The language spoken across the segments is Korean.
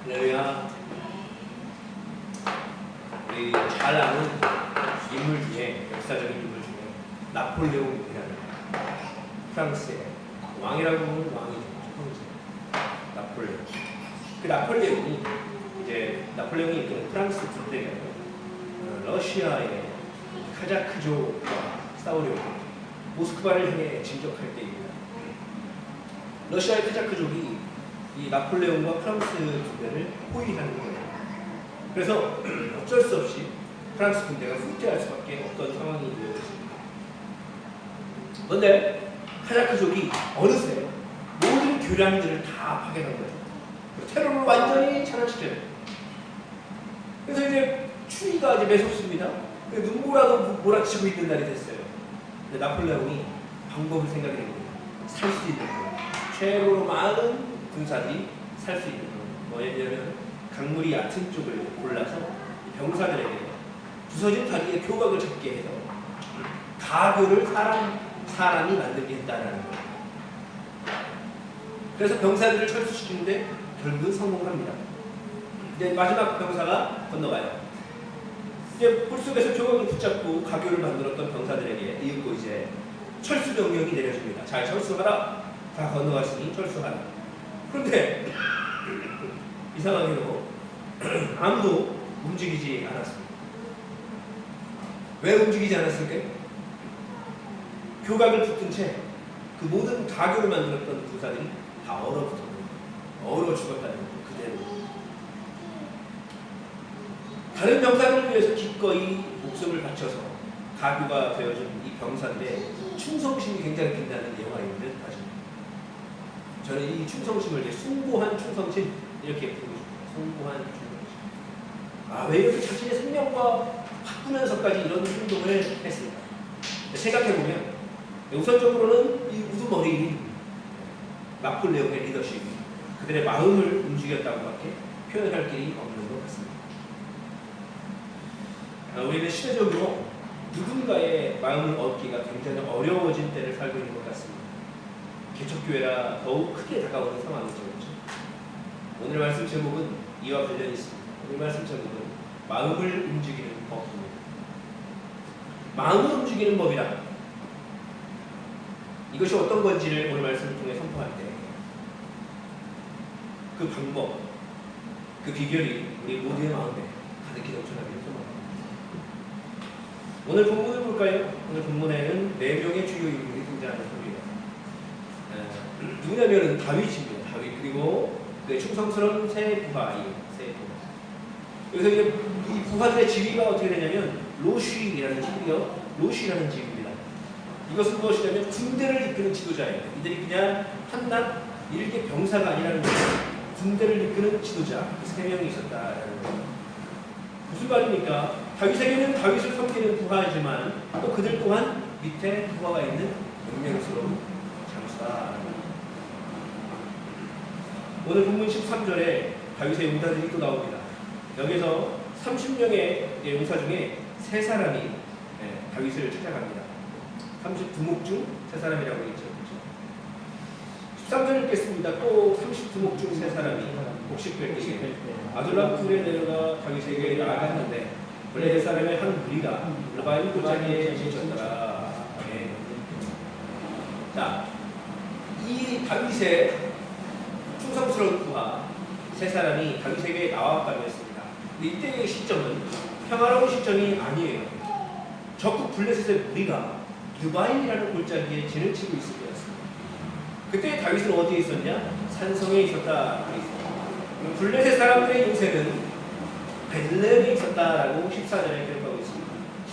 할렐루야. 우리 잘 아는 인물 중에, 역사적인 인물 중에 나폴레옹이라는 프랑스의 왕이라고 하는 왕이죠. 나폴레옹. 그 나폴레옹이 나폴레옹이 프랑스 군대가 러시아의 카자크족과 싸우려고 모스크바를 향해 진격할 때입니다. 러시아의 카자크족이 이 나폴레옹과 프랑스 군대를 호위하는 거예요. 그래서 어쩔 수 없이 프랑스 군대가 후퇴할 수밖에 없던 상황이 되었습니다. 그런데 카자크족이 어느새 모든 교량들을 다 파괴한 거예요. 테러를 완전히 차단시켜요. 그래서 이제 추위가 이제 매섭습니다. 눈보라도 몰아치고 있는 날이 됐어요. 근데 나폴레옹이 방법을 생각해 봅니다. 살 수 있는 거. 최고로 많은 군사들이 살 수 있는 거. 뭐 예를 들면 강물이 얕은 쪽을 골라서 병사들에게 부서진 다리에 교각을 잡게 해서 가교를 사람이 만들게 했다라는 거예요. 그래서 병사들을 철수시키는데 결국은 성공합니다. 이제 마지막 병사가 건너가요. 이제 물속에서 교각을 붙잡고 가교를 만들었던 병사들에게 이윽고 이제 철수 명령이 내려집니다. 잘 철수하라. 다 건너갔으니 철수하라. 그런데 이상하게도 아무도 움직이지 않았습니다. 왜 움직이지 않았을까요? 교각을 붙은 채 그 모든 가교를 만들었던 부사들이 다 얼어 죽었다는 거예요. 그대로. 다른 병사들을 위해서 기꺼이 목숨을 바쳐서 가교가 되어준 이 병사들의 충성심이 굉장히 빛나는 영화인 듯 하십니다. 저는 이 충성심을 이제 숭고한 충성심 이렇게 부르고 싶어요. 숭고한 충성심. 왜 이렇게 자신의 생명과 바꾸면서까지 이런 행동을 했을까? 생각해보면 우선적으로는 이 우두머리인 나폴레옹의 리더십이 그들의 마음을 움직였다고밖에 표현할 길이 없는 것 같습니다. 우리는 시대적으로 누군가의 마음을 얻기가 굉장히 어려워진 때를 살고 있는 것 같습니다. 개척교회라 더욱 크게 다가오는 상황이죠. 그렇죠? 오늘 말씀 제목은 이와 관련이 있습니다. 오늘 말씀 제목은 마음을 움직이는 법입니다. 마음을 움직이는 법이라 이것이 어떤 건지를 오늘 말씀을 통해 선포할 때 그 방법, 그 비결이 우리 모두의 마음에 가득히 넘쳐나기를 소망합니다. 오늘 본문을 볼까요? 오늘 본문에는 4명의 주요 인물이 등장하는 겁니다. 누구냐면은 다윗입니다. 다윗 그리고 그 충성스러운 세 부하이에요. 세 부하. 여기서 이제 이 부하들의 지위가 어떻게 되냐면 로쉬라는 지위입니다. 이것은 무엇이냐면 군대를 이끄는 지도자예요. 이들이 그냥 한낱 일개 병사가 아니라는 거예요. 군대를 이끄는 지도자 3명이 있었다라는 거예요. 무슨 말입니까? 다윗에게는 다윗을 섬기는 부하이지만 또 그들 또한 밑에 부하가 있는 명령스러운 장수다. 오늘 본문 13절에 다윗의 용사들이 또 나옵니다. 여기서 30명의 용사 중에 3사람이 다윗을 찾아갑니다. 30두목 중 3사람이라고 했죠. 13절 읽겠습니다. 또 30두목 중 3사람이 곡식벨기에 아둘람 굴에 내려가 다윗에게 나아갔는데 블레셋 사람의 한 무리가 르바임 골짜기에 지쳤더라. 자, 이 다윗의 충성스러운 부하 3사람이 다윗에게 나왔다고 했습니다. 이때의 시점은 평화로운 시점이 아니에요. 적국 블레셋의 무리가 르바임이라는 골짜기에 진을 치고 있을 때였습니다. 그때 다윗은 어디에 있었냐? 산성에 있었다. 블레셋 사람들의 요새는 베들레헴에 있었다라고 14절에 기록하고 있습니다.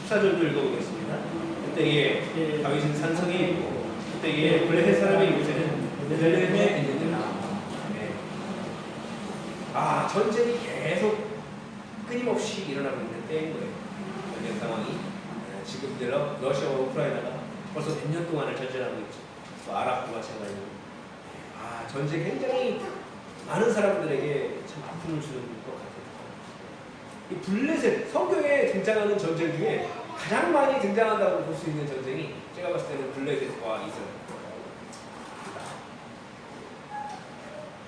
14절도 읽어보겠습니다. 그때에 다윗은 산성에 있고 그때에 블레셋 사람의 요새는 베들레헴에 있는데라. 전쟁이 계속 끊임없이 일어나고 있는 때인 거예요. 전쟁 상황이 지금 러시아와 우크라이나가 벌써 몇 년 동안을 전쟁하고 있죠. 또 아랍과 마찬가지로. 전쟁이 굉장히 많은 사람들에게 참 아픔을 주는 것 같아요. 이 블레셋, 성경에 등장하는 전쟁 중에 가장 많이 등장한다고 볼 수 있는 전쟁이 제가 봤을 때는 블레셋과 이스라엘.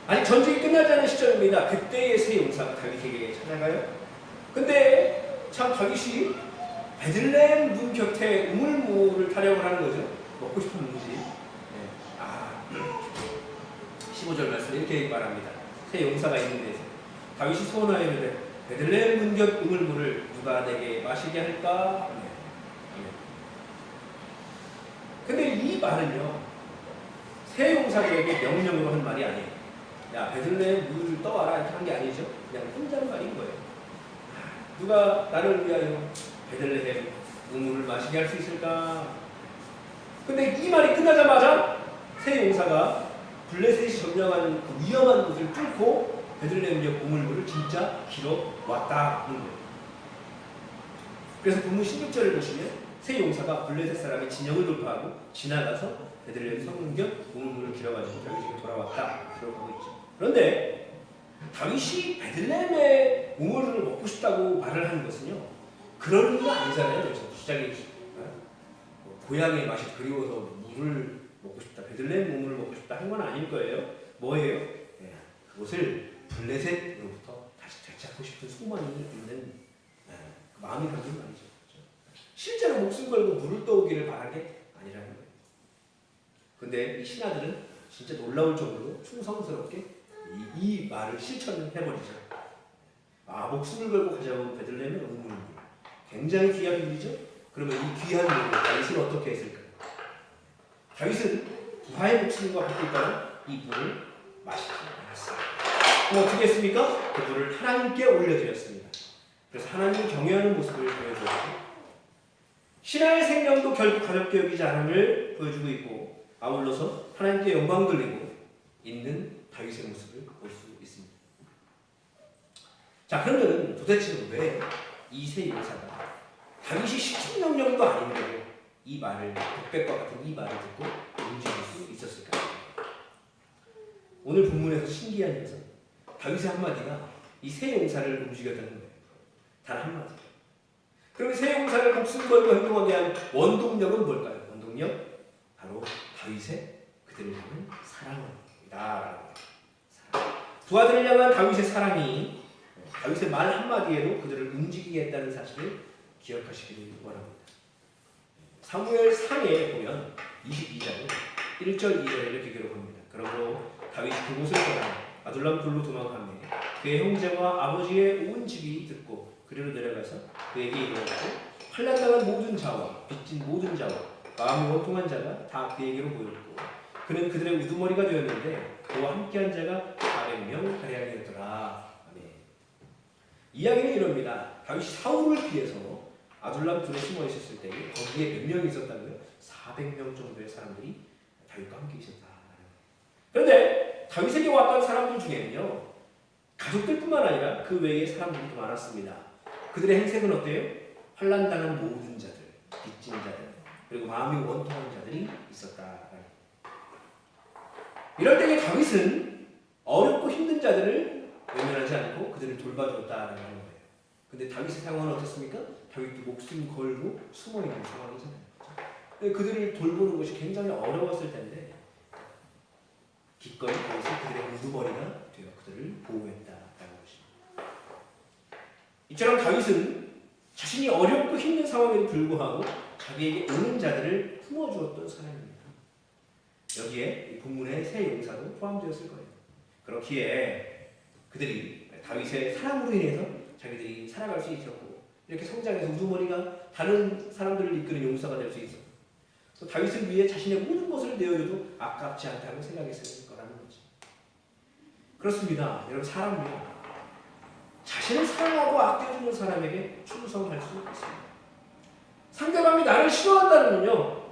아직 전쟁이 끝나지 않은 시점입니다. 그때의 새 용사가 다윗에게 찾아가요. 근데 참 다윗이 베들레헴 문 곁에 우물물을 타령을 하는 거죠. 먹고 싶은 음식. 네. 15절 말씀 이렇게 말합니다. 새 용사가 있는 데서 다윗이 소원하였는데 베들레헴 문 곁 우물물을 누가 내게 마시게 할까? 네. 근데 이 말은요, 새 용사에게 명령으로 한 말이 아니에요. 야, 베들레헴 물을 떠와라 이렇게 한 게 아니죠. 그냥 혼잣말인 거예요. 누가 나를 위하여 베들레헴 우물을 마시게 할 수 있을까? 근데 이 말이 끝나자마자 새 용사가 블레셋이 점령한 그 위험한 곳을 뚫고 베들레헴 역 우물물을 진짜 길어 왔다 하는 거예요. 그래서 본문 16절을 보시면 새 용사가 블레셋 사람의 진영을 돌파하고 지나가서 베들레헴 성문 곁 우물물을 길어가지고 다윗에게 돌아왔다 기록하고 있죠. 그런데 다윗이 베들레헴의 우물을 먹고 싶다고 말을 하는 것은요, 그런 의미가 아니잖아요. 그래서 시작이 고향의 맛이 그리워서 물을 먹고 싶다, 베들레헴 우물을 먹고 싶다 한 건 아닐 거예요. 뭐예요? 네, 그것을 블레셋으로부터 다시 되찾고 싶은 소망이 있는 그 마음이 담긴 말이죠. 그렇죠? 실제로 목숨 걸고 물을 떠오기를 바란 게 아니라는 거예요. 근데 이 신하들은 진짜 놀라울 정도로 충성스럽게 이 말을 실천해버리죠. 목숨을 걸고 가져온 베들레헴의 우물, 굉장히 귀한 물이죠. 그러면 이 귀한 물을 다윗은 어떻게 했을까요? 다윗은 부하의 목숨과 같이 있다는 이 물을 마시지 않았습니다. 그럼 어떻게 했습니까? 그 물을 하나님께 올려드렸습니다. 그래서 하나님을 경외하는 모습을 보여주었고, 신하의 생명도 결국 가볍게 여기지 않음을 보여주고 있고, 아울러서 하나님께 영광 돌리고 있는 다윗의 모습을 볼 수 있습니다. 자, 그러면 도대체 왜 이 새 용사가 다윗이 시청명령도 아닌데 이 말을, 독백과 같은 이 말을 듣고 움직일 수 있었을까요? 오늘 본문에서 신기한 것은 다윗의 한마디가 이 새 용사를 움직였다는 거예요. 단 한마디. 그럼 새 용사를 목숨 걸고 행동하게 한 원동력은 뭘까요? 원동력? 바로 다윗의 그들을 향한 사랑입니다. 두 아들을 향한 다윗의 사랑이 다윗의 말 한마디에도 그들을 움직이게 했다는 사실을 기억하시기를 원합니다. 사무엘 3에 보면 22장은 1절 2절에 이렇게 기록합니다. 그러므로 다윗이 그곳을 떠나 아둘람 굴로 도망하며 그의 형제와 아버지의 온 집이 듣고 그리로 내려가서 그에게 이르렀고, 환난당한 모든 자와 빚진 모든 자와 마음이 원통한 자가 다 그에게로 모였고, 그는 그들의 우두머리가 되었는데 그와 함께한 자가 400명 가량이었더라. 아멘. 이야기는 이럽니다. 다윗이 사울을 피해서 아둘람 굴에 숨어 있었을 때 거기에 몇 명이 있었다고요? 400명 정도의 사람들이 다윗과 함께 있었다. 그런데 다윗에게 왔던 사람들 중에는요, 가족들뿐만 아니라 그 외의 사람들이 더 많았습니다. 그들의 행색은 어때요? 환난당한 모든 자들, 빚진 자들, 그리고 마음이 원통한 자들이 있었다. 이럴 때에 다윗은 어렵고 힘든 자들을 외면하지 않고 그들을 돌봐줬다라는 거예요. 근데 다윗의 상황은 어떻습니까? 다윗도 목숨 걸고 숨어있는 상황이잖아요. 그들을 돌보는 것이 굉장히 어려웠을 텐데 기꺼이 다윗은 그들의 우두머리가 되어 그들을 보호했다라는 것입니다. 이처럼 다윗은 자신이 어렵고 힘든 상황에도 불구하고 자기에게 오는 자들을 품어주었던 사람입니다. 여기에 본문의 새 용사도 포함되었을 거예요. 그렇기에 그들이 다윗의 사랑으로 인해서 자기들이 살아갈 수 있었고, 이렇게 성장해서 우두머리가 다른 사람들을 이끄는 용사가 될 수 있었고, 또 다윗을 위해 자신의 모든 것을 내어줘도 아깝지 않다고 생각했을 거라는 거죠. 그렇습니다. 여러분, 사람은요, 자신을 사랑하고 아껴주는 사람에게 충성할 수 있습니다. 상대방이 나를 싫어한다면요,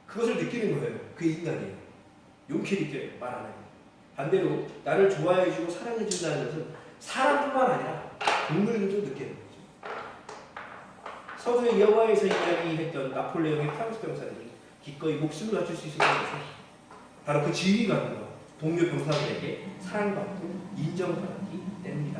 그것을 느끼는 거예요. 그 인간이에요. 용케 느껴요. 말 안 해요. 반대로 나를 좋아해주고 사랑해준다는 것은 사람뿐만 아니라 동물들도 느끼는 거죠. 서두에 영화에서 이야기했던 나폴레옹의 프랑스 병사들이 기꺼이 목숨을 바칠 수 있었던 것은 바로 그 지휘관과 동료 병사들에게 사랑받고 인정받기 때문이다.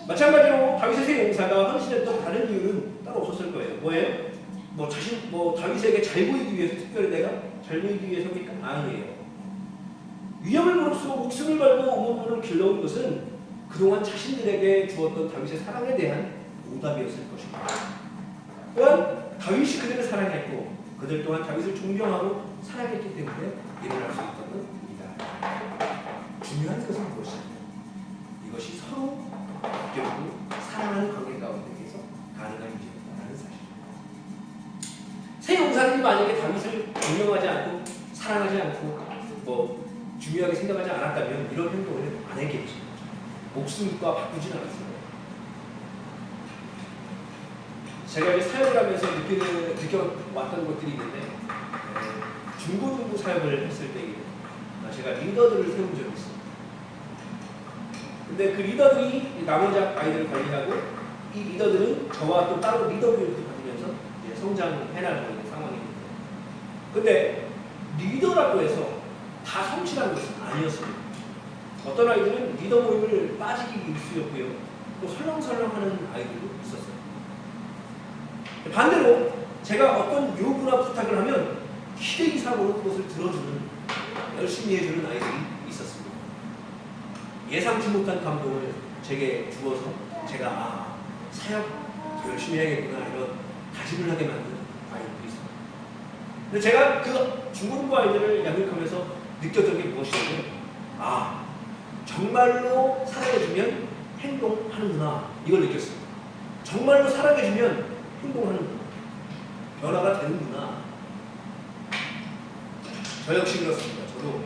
마찬가지로 다윗의 새 용사가 헌신했던 다른 이유는 따로 없었을 거예요. 뭐예요? 다윗에게 잘 보이기 위해서, 특별히 내가 잘 보이기 위해서입니까? 아니에요. 위험을 무릅쓰고 목숨을 걸고 의무를 길러온 것은 그동안 자신들에게 주었던 다윗의 사랑에 대한 보답이었을 것입니다. 또한 다윗이 그들을 사랑했고 그들 또한 다윗을 존경하고 사랑했기 때문에 일어날 수 있었던 일이다. 중요한 것은 무엇이냐? 이것이 서로 결국 사랑하는 관계 가운데에서 가능한 일이었다는 사실. 세 용사들이 만약에 다윗을 존경하지 않고 사랑하지 않고 중요하게 생각하지 않았다면 이런 행동을 안 했겠죠. 목숨과 바꾸진 않았어요. 제가 이제 사역을 하면서 느껴왔던 것들이 있는데 중고등부 사역을 했을 때 제가 리더들을 세운 적이 있어요. 근데 그 리더들이 나머지 아이들을 관리하고 이 리더들은 저와 또 따로 리더 교육을 받으면서 성장해나가고 있는 상황입니다. 근데 리더라고 해서 다 성실한 것은 아니었습니다. 어떤 아이들은 리더 모임을 빠지기 일쑤였고요. 또 설렁설렁하는 아이들도 있었어요. 반대로 제가 어떤 요구나 부탁을 하면 기대 이상으로 그것을 들어주는 열심히 해주는 아이들이 있었습니다. 예상치 못한 감동을 제게 주어서 제가 사역 더 열심히 해야겠구나 이런 다짐을 하게 만든 아이들이 있습니다. 근데 제가 그 중고등부 아이들을 양육하면서 느꼈던 게 무엇이냐면 정말로 사랑해주면 행동하는구나 이걸 느꼈어요. 정말로 사랑해주면 행동하는구나. 변화가 되는구나. 저 역시 그렇습니다. 저도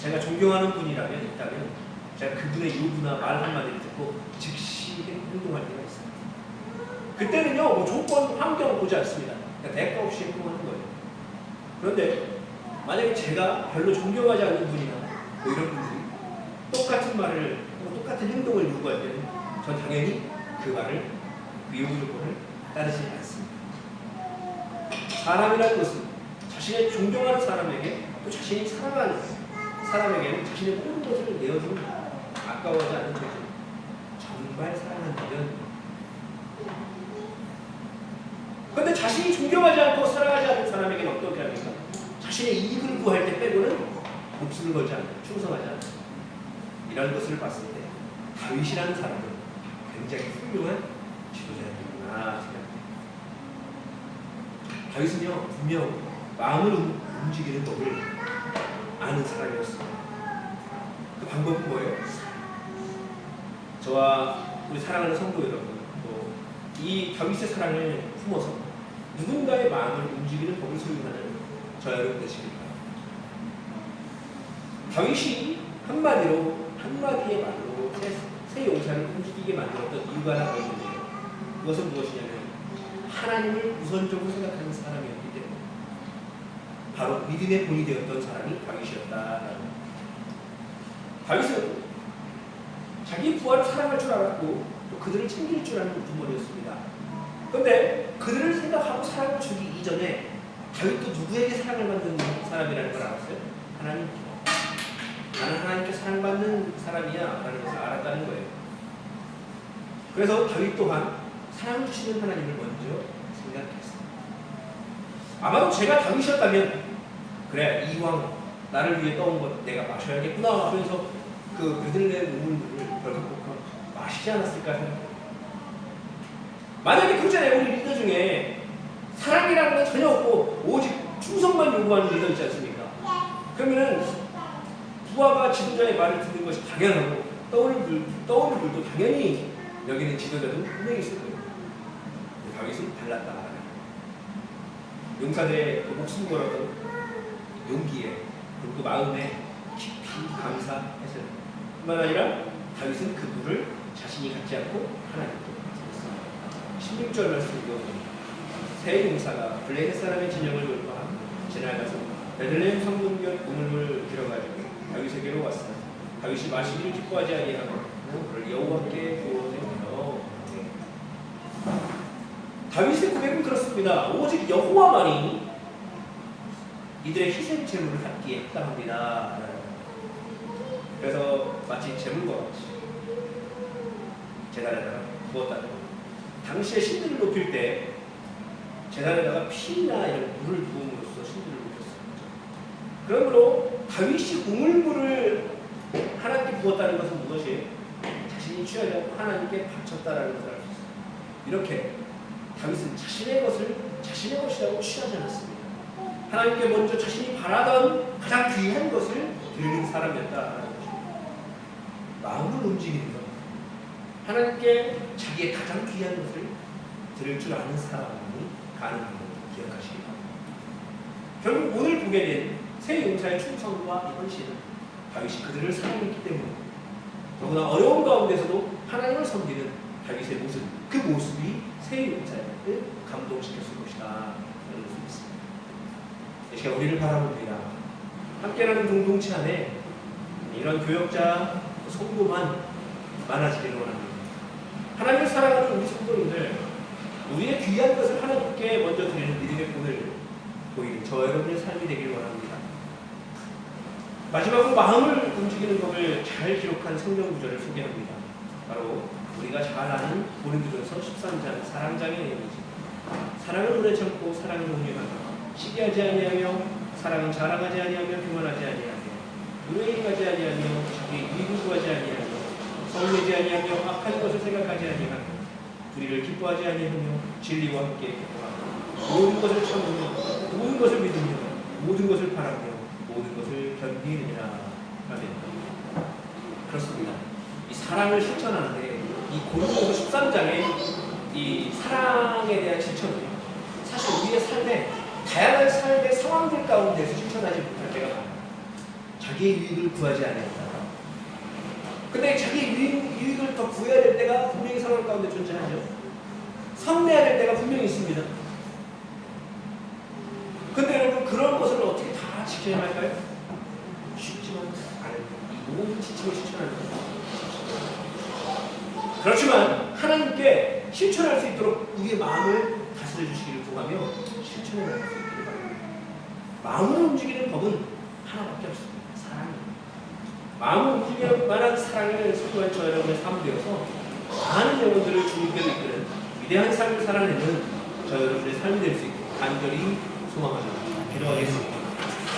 제가 존경하는 분이라면 있다면 제가 그분의 요구나 말 한마디를 듣고 즉시 행동할 때가 있어요. 그때는요 조건, 환경 보지 않습니다. 그러니까 대가 없이 행동하는 거예요. 그런데 만약에 제가 별로 존경하지 않는 분이나 이런 분들이 똑같은 말을 똑같은 행동을 요구할 때는 전 당연히 그 말을 그 요구 조건을 따르지 않습니다. 사람이라는 것은 자신의 존경하는 사람에게 또 자신이 사랑하는 사람에게는 자신의 모든 것을 내어주는 아까워하지 않는 존재. 정말 사랑한다면 그런데 자신이 존경하지 않고 사랑하지 않는 사람에게는 어떻게 합니까? 자신의 이익을 구할 때 빼고는 목숨을 걸지 않고 충성하지 않습니다. 이런 것을 봤을 때 다윗이라는 사람은 굉장히 훌륭한 지도자였구나 생각합니다. 다윗은요 분명 마음을 움직이는 법을 아는 사람이었습니다. 그 방법은 뭐예요? 저와 우리 사랑하는 성도 여러분, 또 이 다윗의 사랑을 품어서 누군가의 마음을 움직이는 법을 소유하는 저 여러분 되시길 바랍니다. 다윗이 한마디의 말로 세 용사를 움직이게 만들었던 이유가 하나 더 있는데요. 그것은 무엇이냐면 하나님을 우선적으로 생각하는 사람이었기 때문에 바로 믿음의 본이 되었던 사람이 다윗이었다. 다윗은 자기 부하를 사랑할 줄 알았고 또 그들을 챙길 줄 아는 우두머리였습니다. 그런데 그들을 생각하고 사랑을 주기 이전에 다윗도 누구에게 사랑을 받는 사람이라는 걸 알았어요? 하나님. 나는 하나님께 사랑받는 사람이야 라는 것을 알았다는 거예요. 그래서 다윗 또한 사랑을 주시는 하나님을 먼저 생각했어요. 아마도 제가 다윗이었다면 그래 이왕 나를 위해 떠온 것 내가 마셔야겠구나 하면서 그 베들레헴 우물물을 벌컥벌컥 마시지 않았을까 생각해요. 만약에 그렇잖아요. 우리 리더 중에 사랑이라는 건 전혀 없고 오직 충성만 요구하는 리더 있지 않습니까? 그러면은 부하가 지도자의 말을 듣는 것이 당연하고 떠오를 불도 당연히 여기는 지도자도 분명히 있을 거예요. 다윗은 달랐다. 용사들의 목숨 걸었던 용기에 그리고 그 마음에 깊이 감사했어요. 뿐만 아니라 다윗은 그 물을 자신이 갖지 않고 하나님께 받았습니다. 16절 말씀이고 세 용사가 블레셋 사람의 진영을 돌파하고 지나가서 베들레헴 성문곁 우물을 들어가지고 다윗에게로 왔어요. 다윗이 마시기를 기뻐하지 아니하고 그를 여호와께 구원하며 다윗의 고백은 그렇습니다. 오직 여호와만이 이들의 희생 제물을 갖기에 합당합니다. 그래서 마치 제물과 같이 제단에다가 부었다는 것. 당시에 신들을 높일 때 제단에다가 피나 이런 물을 부음으로써 신들을 높였습니다. 그러므로 다윗이 우물물을 하나님께 부었다는 것은 무엇이에요? 자신이 취하지 않고 하나님께 바쳤다라는 것을 알 수 있어요. 이렇게 다윗은 자신의 것을 자신의 것이라고 취하지 않았습니다. 하나님께 먼저 자신이 바라던 가장 귀한 것을 드리는 사람이었다라는 것입니다. 마음을 움직이는 것, 하나님께 자기의 가장 귀한 것을 드릴 줄 아는 사람이 가능한 것을 기억하시기 바랍니다. 결국 오늘 보게 된 세 용사의 충성과 헌신은 다윗이 그들을 사랑했기 때문에 더구나 어려운 가운데서도 하나님을 섬기는 다윗의 모습, 그 모습이 세 용사를 감동시켰을 것이다 라는 것을 믿습니다. 이 시간 우리를 바라봅니다. 함께하는 공동체 안에 이런 교역자, 성도만 많아지기를 원합니다. 하나님을 사랑하는 우리 성도님들, 우리의 귀한 것을 하나님께 먼저 드리는 믿음의 본을 보이는 저 여러분의 삶이 되길 원합니다. 마지막으로 마음을 움직이는 법을 잘 기록한 성경 구절을 소개합니다. 바로 우리가 잘 아는 고린도전서 13장 사랑장의 내용이지. 사랑은 오래 참고 사랑은 온유하며 시기하지 아니하며 사랑은 자랑하지 아니하며 교만하지 아니하며 의뢰인하지 아니하며 자기 이익을 구하지 아니하며 성내지 아니하며 악한 것을 생각하지 아니하며 불의를 기뻐하지 아니하며 진리와 함께 기뻐하며 모든 것을 참으며 모든 것을 믿으며 모든 것을 바라며 모든 것을 견디느니라. 아멘. 그렇습니다. 이 사랑을 실천하는데 이 고린도서 13장의 이 사랑에 대한 실천은 사실 우리의 삶에 다양한 삶의 상황들 가운데서 실천하지 못할 때가 많아요. 자기의 유익을 구하지 아니한다. 근데 자기의 유익을 더 구해야 될 때가 분명히 상황 가운데 존재하죠. 성내야 될 때가 분명히 있습니다. 근데 여러분 그런 것을 어떻게 다 지켜야 할까요? 쉽지만 않은 이 모든 지침을 실천하는 겁니다. 그렇지만 하나님께 실천할 수 있도록 우리의 마음을 다스려 주시기를 구하며 실천해 나갈 수 있기를 바랍니다. 마음을 움직이는 법은 하나밖에 없습니다. 사랑입니다. 마음을 움직일 만한 사랑을 소유한 저 여러분의 삶 되어서 많은 영혼들을 주님께로 이끄는 위대한 삶을 살아내는 저 여러분의 삶이 될 수 있고 간절히 소망합니다. 기도하겠습니다.